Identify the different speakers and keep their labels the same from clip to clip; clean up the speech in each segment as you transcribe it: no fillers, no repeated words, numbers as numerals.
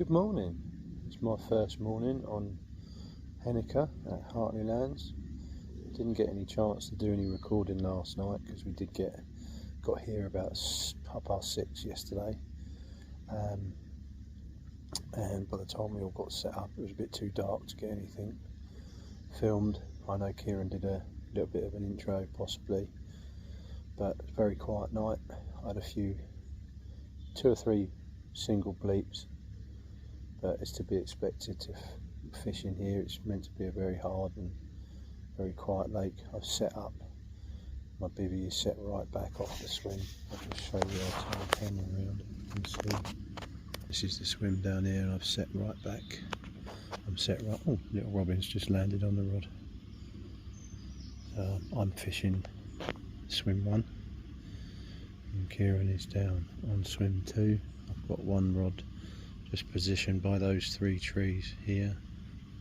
Speaker 1: Good morning. It's my first morning on Henniker at Hartley Lands. Didn't get any chance to do any recording last night because we got here about 6:30 yesterday, and by the time we all got set up it was a bit too dark to get anything filmed. I know Kieran did a little bit of an intro possibly, but it was a very quiet night. I had two or three single bleeps, but it's to be expected to fishing here. It's meant to be a very hard and very quiet lake. I've set up, my bivvy is set right back off the swim. I'll just show you, I'll turn the camera around, you can see. This is the swim down here and I've set right back. I'm set right, oh, little robin's just landed on the rod. I'm fishing swim 1 and Kieran is down on swim 2. I've got one rod just positioned by those 3 trees here.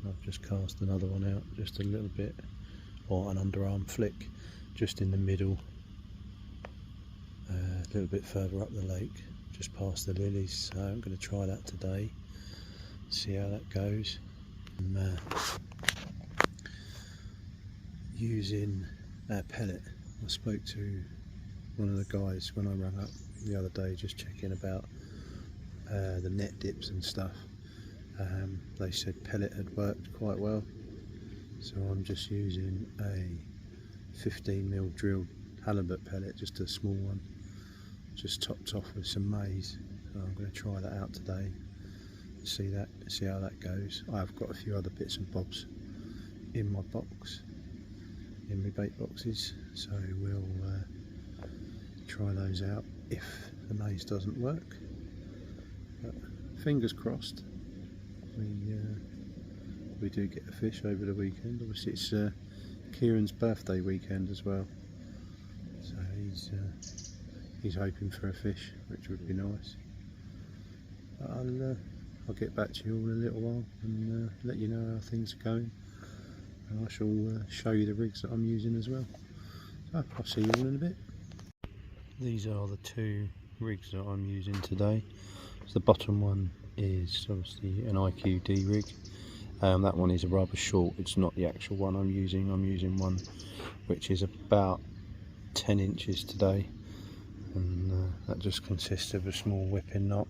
Speaker 1: I've just cast another one out just a little bit, or an underarm flick just in the middle, a little bit further up the lake, just past the lilies. So I'm going to try that today, see how that goes. I'm using a pellet. I spoke to one of the guys when I rang up the other day, just checking about the net dips and stuff. They said pellet had worked quite well, so I'm just using a 15mm drilled halibut pellet, just a small one, just topped off with some maize. So I'm going to try that out today, see how that goes. I've got a few other bits and bobs in my box, in my bait boxes, so we'll try those out if the maize doesn't work. But fingers crossed we do get a fish over the weekend. Obviously it's Kieran's birthday weekend as well, so he's hoping for a fish, which would be nice. I'll get back to you all in a little while and let you know how things are going, and I shall show you the rigs that I'm using as well. So I'll see you all in a bit. These are the 2 rigs that I'm using today. So the bottom one is obviously an IQD rig. That one is a rather short, it's not the actual one I'm using. I'm using one which is about 10 inches today, and that just consists of a small whipping knot,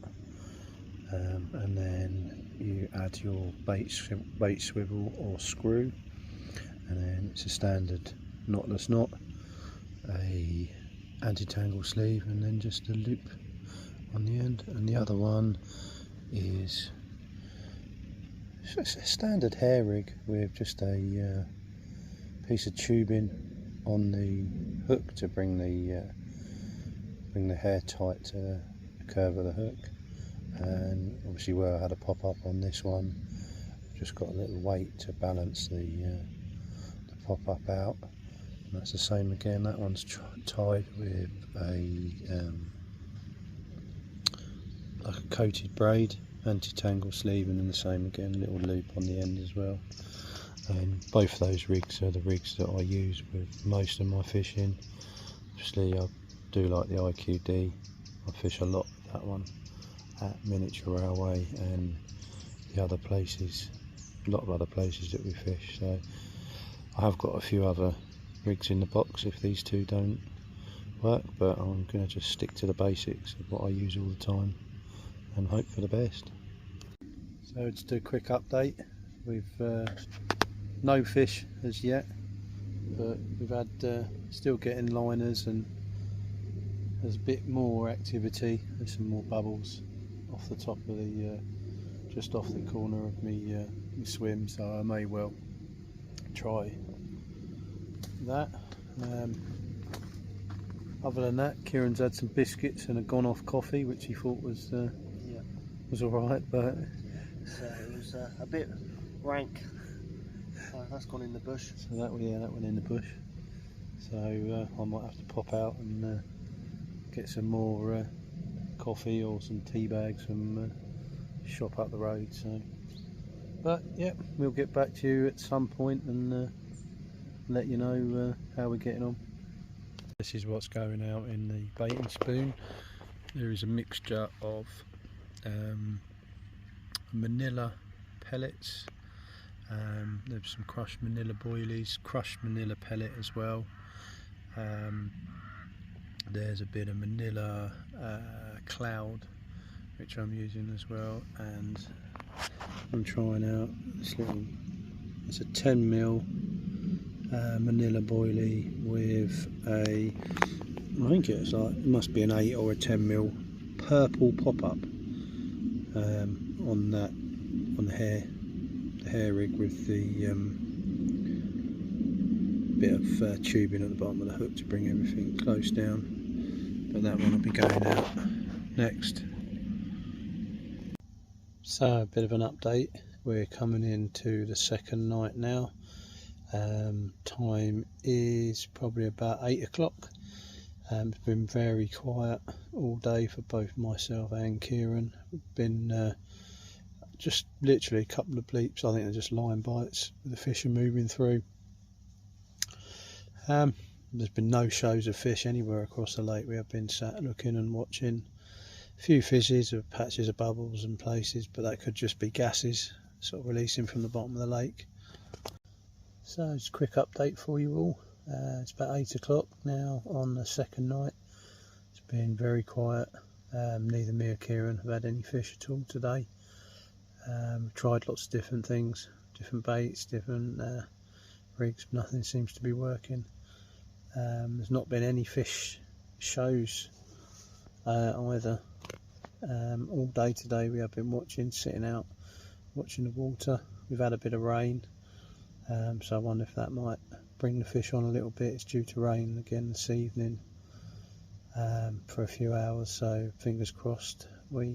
Speaker 1: and then you add your bait swivel or screw, and then it's a standard knotless knot, a anti-tangle sleeve, and then just a loop on the end. And the other one is a standard hair rig with just a piece of tubing on the hook to bring the hair tight to the curve of the hook. And obviously where I had a pop up on this one, I've just got a little weight to balance the pop up out. And that's the same again, that one's tied with like a coated braid, anti-tangle sleeve, and then the same again, little loop on the end as well. And both of those rigs are the rigs that I use with most of my fishing. Obviously I do like the IQD, I fish a lot with that one at Miniature Railway and the other places, a lot of other places that we fish. So I have got a few other rigs in the box if these 2 don't work, but I'm going to just stick to the basics of what I use all the time and hope for the best. So just a quick update. We've no fish as yet, but we've had still getting liners, and there's a bit more activity. There's some more bubbles off the top of the just off the corner of me swim, so I may well try that. Other than that, Kieran's had some biscuits and a gone off coffee, which he thought was alright, but
Speaker 2: so it was a bit rank. That's gone in the bush.
Speaker 1: So that went in the bush. So I might have to pop out and get some more coffee or some tea bags from shop up the road. So, but yeah, we'll get back to you at some point and let you know how we're getting on. This is what's going out in the baiting spoon. There is a mixture of manila pellets. There's some crushed manila boilies, crushed manila pellet as well. There's a bit of manila cloud which I'm using as well, and I'm trying out this little, it's a 10mm manila boilie with a, I think it's like, it must be an 8 or a 10mm purple pop-up on the hair rig, with the bit of tubing at the bottom of the hook to bring everything close down. But that one will be going out next. So a bit of an update. We're coming into the second night now. Time is probably about 8 o'clock. It's been very quiet all day for both myself and Kieran. We've been just literally a couple of bleeps. I think they're just line bites. The fish are moving through. There's been no shows of fish anywhere across the lake. We have been sat looking and watching. A few fizzes of patches of bubbles and places, but that could just be gases sort of releasing from the bottom of the lake. So it's a quick update for you all. It's about 8 o'clock now on the second night. It's been very quiet. Neither me or Kieran have had any fish at all today. We've tried lots of different things, different baits, different rigs. Nothing seems to be working. There's not been any fish shows either. All day today we have been watching, sitting out, watching the water. We've had a bit of rain, so I wonder if that might bring the fish on a little bit. It's due to rain again this evening for a few hours, so fingers crossed we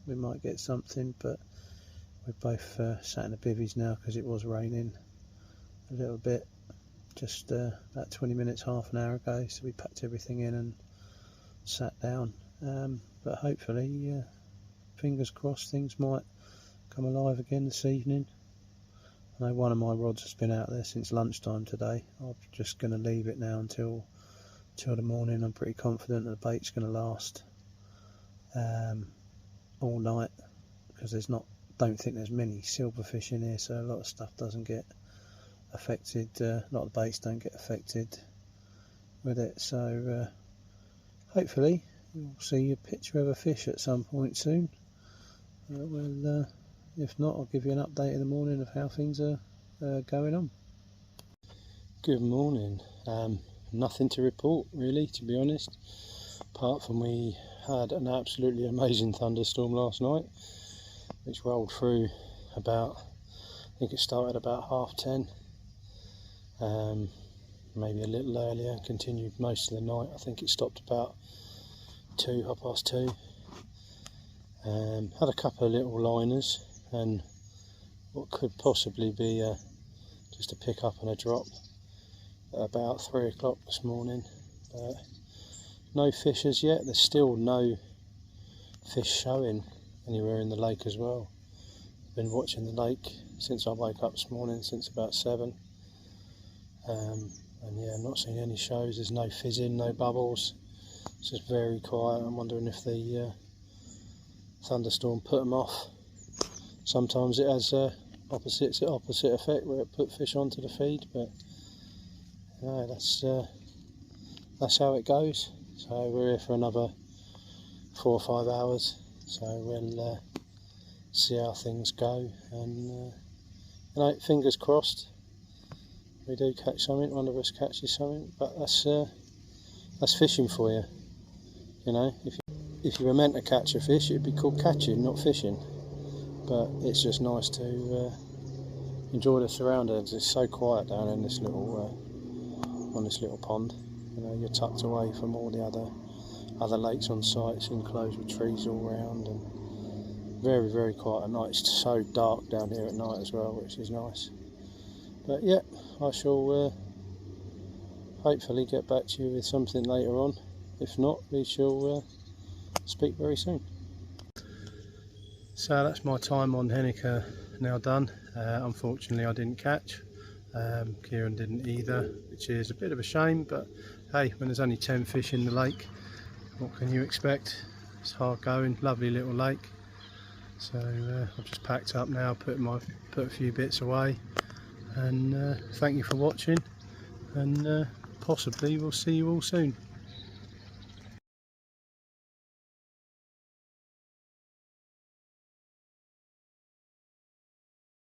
Speaker 1: might get something. But we're both sat in the bivvies now because it was raining a little bit just about 20 minutes, half an hour ago, so we packed everything in and sat down. But hopefully, fingers crossed, things might come alive again this evening. I know one of my rods has been out there since lunchtime today. I'm just going to leave it now until the morning. I'm pretty confident that the bait's going to last all night, because don't think there's many silverfish in here, so a lot of stuff doesn't get affected. A lot of the baits don't get affected with it. So hopefully you'll see a picture of a fish at some point soon. If not, I'll give you an update in the morning of how things are going on. Good morning. Nothing to report really, to be honest, apart from we had an absolutely amazing thunderstorm last night, which rolled through about, I think it started about 10:30, maybe a little earlier, continued most of the night. I think it stopped about 2:30. Had a couple of little liners and what could possibly be just a pick up and a drop at about 3 o'clock this morning, but no fish as yet. There's still no fish showing anywhere in the lake as well. I've been watching the lake since I woke up this morning, since about 7, and yeah, not seen any shows. There's no fizzing, no bubbles. It's just very quiet. I'm wondering if the thunderstorm put them off. Sometimes it has opposite effect, where it put fish onto the feed, but no, that's how it goes. So we're here for another 4 or 5 hours, so we'll see how things go, and fingers crossed we do catch something, one of us catches something. But that's fishing for you. You know, if you were meant to catch a fish, it'd be called catching, not fishing. But it's just nice to enjoy the surroundings. It's so quiet down in this little on this little pond. You know, you're tucked away from all the other lakes on site. It's enclosed with trees all around, and very, very quiet at night. It's so dark down here at night as well, which is nice. But yeah, I shall hopefully get back to you with something later on. If not, we shall speak very soon. So that's my time on henniker now done. Unfortunately I didn't catch. Kieran didn't either, which is a bit of a shame, but hey, when there's only 10 fish in the lake, what can you expect? It's hard going, lovely little lake. So I've just packed up now, put a few bits away, and thank you for watching, and possibly we'll see you all soon.